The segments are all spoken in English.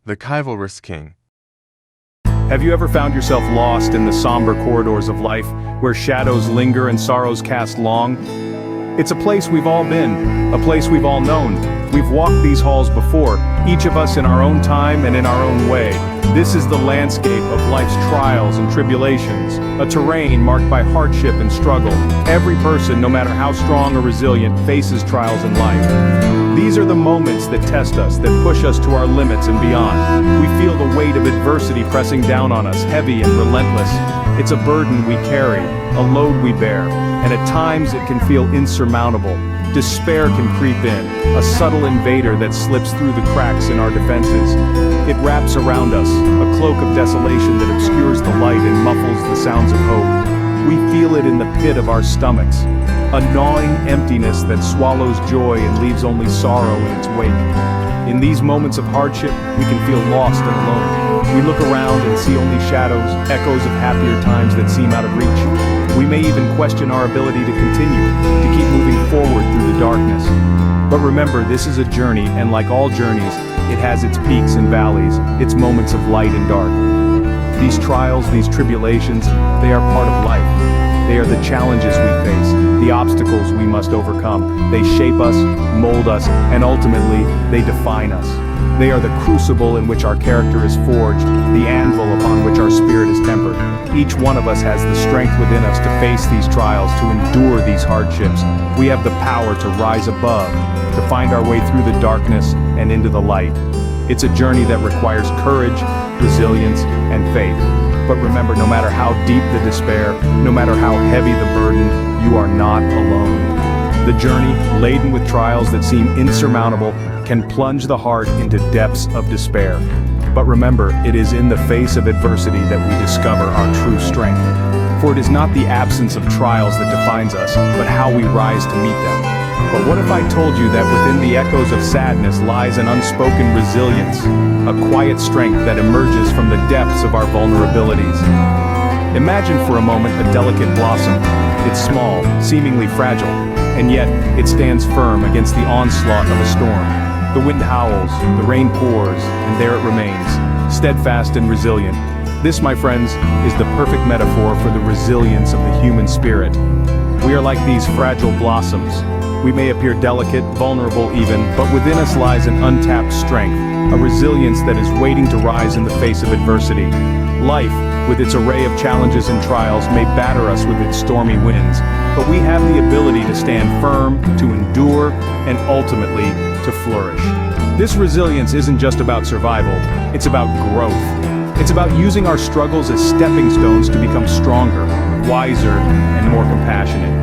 the chivalrous king. Have you ever found yourself lost in the somber corridors of life, where shadows linger and sorrows cast long? It's a place we've all been, a place we've all known. We've walked these halls before, each of us in our own time and in our own way. This is the landscape of life's trials and tribulations, a terrain marked by hardship and struggle. Every person, no matter how strong or resilient, faces trials in life. These are the moments that test us, that push us to our limits and beyond. We feel the weight of adversity pressing down on us, heavy and relentless. It's a burden we carry, a load we bear, and at times it can feel insurmountable. Despair can creep in, a subtle invader that slips through the cracks in our defenses. It wraps around us, a cloak of desolation that obscures the light and muffles the sounds of hope. We feel it in the pit of our stomachs, a gnawing emptiness that swallows joy and leaves only sorrow in its wake. In these moments of hardship, we can feel lost and alone. We look around and see only shadows, echoes of happier times that seem out of reach. We may even question our ability to continue, to keep moving forward through the darkness. But remember, this is a journey, and like all journeys, it has its peaks and valleys, its moments of light and dark. These trials, these tribulations, they are part of life. They are the challenges we face, the obstacles we must overcome. They shape us, mold us, and ultimately, they define us. They are the crucible in which our character is forged, the anvil upon which our spirit is tempered. Each one of us has the strength within us to face these trials, to endure these hardships. We have the power to rise above, to find our way through the darkness and into the light. It's a journey that requires courage, resilience, and faith. But remember, no matter how deep the despair, no matter how heavy the burden, you are not alone. The journey, laden with trials that seem insurmountable, can plunge the heart into depths of despair. But remember, it is in the face of adversity that we discover our true strength. For it is not the absence of trials that defines us, but how we rise to meet them. But what if I told you that within the echoes of sadness lies an unspoken resilience, a quiet strength that emerges from the depths of our vulnerabilities? Imagine for a moment a delicate blossom. It's small, seemingly fragile, and yet it stands firm against the onslaught of a storm. The wind howls, the rain pours, and there it remains, steadfast and resilient. This, my friends, is the perfect metaphor for the resilience of the human spirit. We are like these fragile blossoms. We may appear delicate, vulnerable even, but within us lies an untapped strength, a resilience that is waiting to rise in the face of adversity. Life, with its array of challenges and trials, may batter us with its stormy winds, but we have the ability to stand firm, to endure, and ultimately, to flourish. This resilience isn't just about survival, it's about growth. It's about using our struggles as stepping stones to become stronger, wiser, and more compassionate.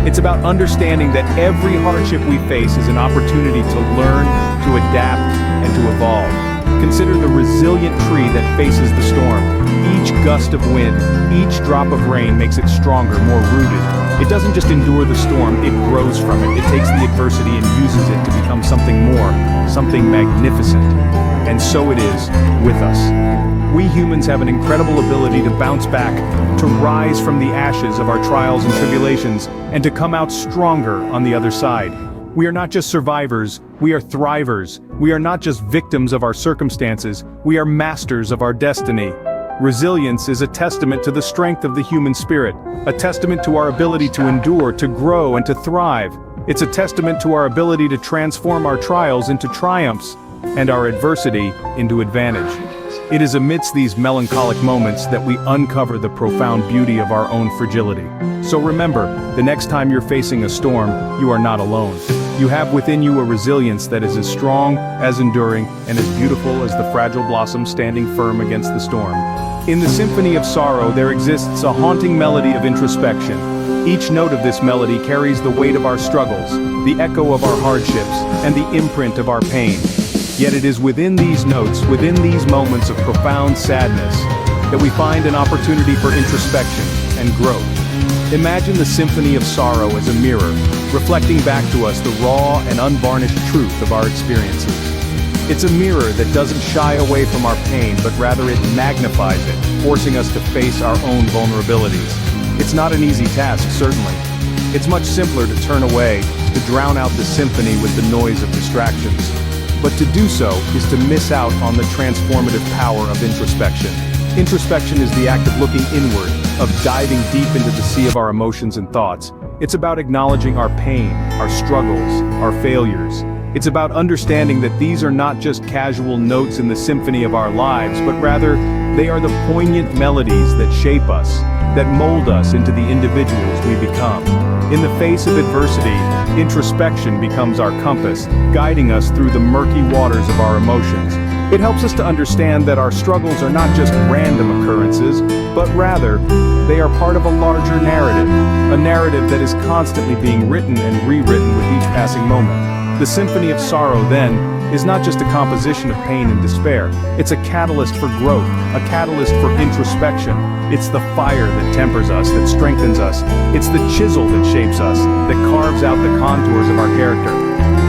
It's about understanding that every hardship we face is an opportunity to learn, to adapt, and to evolve. Consider the resilient tree that faces the storm. Each gust of wind, each drop of rain makes it stronger, more rooted. It doesn't just endure the storm, it grows from it. It takes the adversity and uses it to become something more, something magnificent. And so it is with us. We humans have an incredible ability to bounce back, to rise from the ashes of our trials and tribulations, and to come out stronger on the other side. We are not just survivors, we are thrivers. We are not just victims of our circumstances, we are masters of our destiny. Resilience is a testament to the strength of the human spirit, a testament to our ability to endure, to grow, and to thrive. It's a testament to our ability to transform our trials into triumphs, and our adversity into advantage. It is amidst these melancholic moments that we uncover the profound beauty of our own fragility. So remember, the next time you're facing a storm, you are not alone. You have within you a resilience that is as strong, as enduring, and as beautiful as the fragile blossom standing firm against the storm. In the symphony of sorrow, there exists a haunting melody of introspection. Each note of this melody carries the weight of our struggles, the echo of our hardships, and the imprint of our pain. Yet it is within these notes, within these moments of profound sadness, that we find an opportunity for introspection and growth. Imagine the symphony of sorrow as a mirror, reflecting back to us the raw and unvarnished truth of our experiences. It's a mirror that doesn't shy away from our pain, but rather it magnifies it, forcing us to face our own vulnerabilities. It's not an easy task, certainly. It's much simpler to turn away, to drown out the symphony with the noise of distractions. But to do so is to miss out on the transformative power of introspection. Introspection is the act of looking inward, of diving deep into the sea of our emotions and thoughts. It's about acknowledging our pain, our struggles, our failures. It's about understanding that these are not just casual notes in the symphony of our lives, but rather, they are the poignant melodies that shape us, that mold us into the individuals we become. In the face of adversity, introspection becomes our compass, guiding us through the murky waters of our emotions. It helps us to understand that our struggles are not just random occurrences, but rather, they are part of a larger narrative, a narrative that is constantly being written and rewritten with each passing moment. The Symphony of Sorrow, then, is not just a composition of pain and despair. It's a catalyst for growth, a catalyst for introspection. It's the fire that tempers us, that strengthens us. It's the chisel that shapes us, that carves out the contours of our character.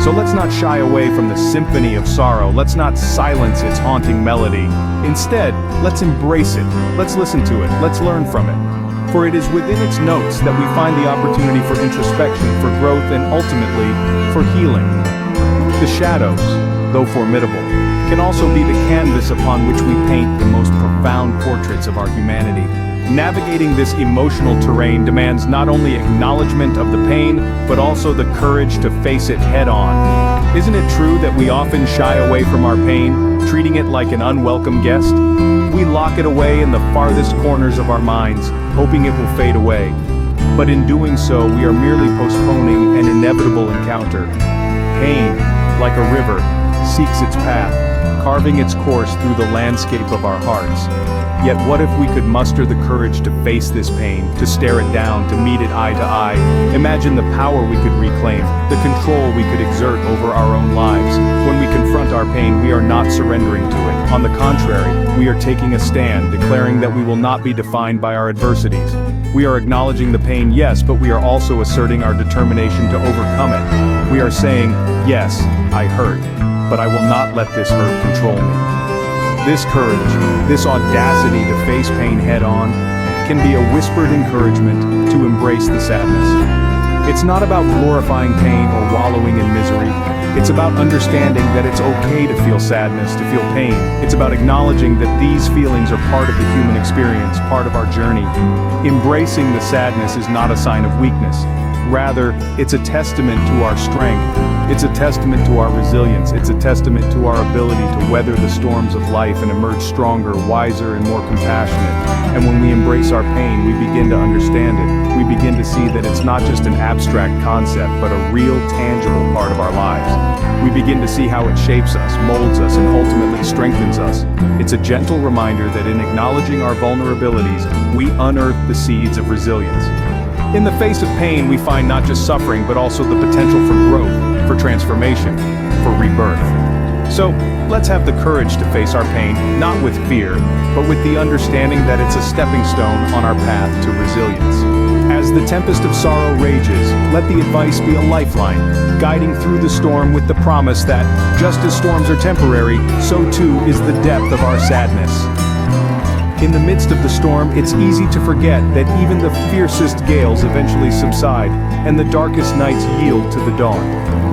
So let's not shy away from the Symphony of Sorrow. Let's not silence its haunting melody. Instead, let's embrace it. Let's listen to it. Let's learn from it. For it is within its notes that we find the opportunity for introspection, for growth, and ultimately, for healing. The shadows, though formidable, can also be the canvas upon which we paint the most profound portraits of our humanity. Navigating this emotional terrain demands not only acknowledgement of the pain, but also the courage to face it head-on. Isn't it true that we often shy away from our pain, treating it like an unwelcome guest? We lock it away in the farthest corners of our minds, hoping it will fade away. But in doing so, we are merely postponing an inevitable encounter. Pain, like a river, seeks its path, carving its course through the landscape of our hearts. Yet what if we could muster the courage to face this pain, to stare it down, to meet it eye to eye? Imagine the power we could reclaim, the control we could exert over our own lives. When we confront our pain, we are not surrendering to it. On the contrary, we are taking a stand, declaring that we will not be defined by our adversities. We are acknowledging the pain, yes, but we are also asserting our determination to overcome it. We are saying, yes, I hurt, but I will not let this hurt control me. This courage, this audacity to face pain head-on, can be a whispered encouragement to embrace the sadness. It's not about glorifying pain or wallowing in misery. It's about understanding that it's okay to feel sadness, to feel pain. It's about acknowledging that these feelings are part of the human experience, part of our journey. Embracing the sadness is not a sign of weakness. Rather, it's a testament to our strength. It's a testament to our resilience. It's a testament to our ability to weather the storms of life and emerge stronger, wiser, and more compassionate. And when we embrace our pain, we begin to understand it. We begin to see that it's not just an abstract concept, but a real, tangible part of our lives. We begin to see how it shapes us, molds us, and ultimately strengthens us. It's a gentle reminder that in acknowledging our vulnerabilities, we unearth the seeds of resilience. In the face of pain, we find not just suffering, but also the potential for growth, for transformation, for rebirth. So, let's have the courage to face our pain, not with fear, but with the understanding that it's a stepping stone on our path to resilience. As the tempest of sorrow rages, let the advice be a lifeline, guiding through the storm with the promise that, just as storms are temporary, so too is the depth of our sadness. In the midst of the storm, it's easy to forget that even the fiercest gales eventually subside, and the darkest nights yield to the dawn.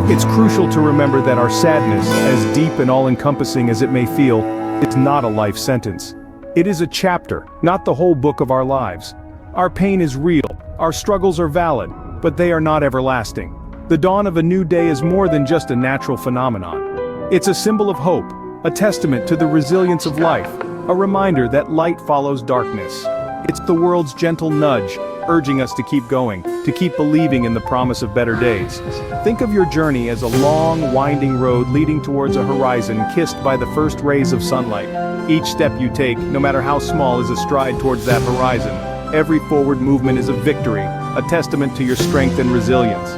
It's crucial to remember that our sadness, as deep and all-encompassing as it may feel, is not a life sentence. It is a chapter, not the whole book of our lives. Our pain is real, our struggles are valid, but they are not everlasting. The dawn of a new day is more than just a natural phenomenon. It's a symbol of hope, a testament to the resilience of life, a reminder that light follows darkness. It's the world's gentle nudge, urging us to keep going, to keep believing in the promise of better days. Think of your journey as a long, winding road leading towards a horizon kissed by the first rays of sunlight. Each step you take, no matter how small, is a stride towards that horizon. Every forward movement is a victory, a testament to your strength and resilience.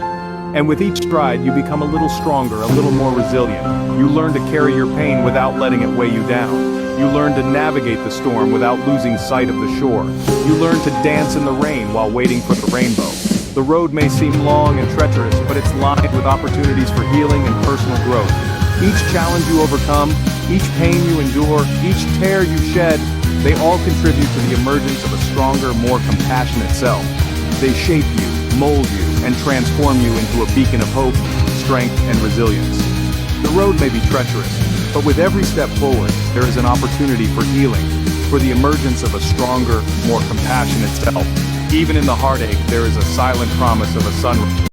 And with each stride, you become a little stronger, a little more resilient. You learn to carry your pain without letting it weigh you down. You learn to navigate the storm without losing sight of the shore. You learn to dance in the rain while waiting for the rainbow. The road may seem long and treacherous, but it's lined with opportunities for healing and personal growth. Each challenge you overcome, each pain you endure, each tear you shed, they all contribute to the emergence of a stronger, more compassionate self. They shape you, mold you, and transform you into a beacon of hope, strength, and resilience. The road may be treacherous, but with every step forward, there is an opportunity for healing, for the emergence of a stronger, more compassionate self. Even in the heartache, there is a silent promise of a sunrise.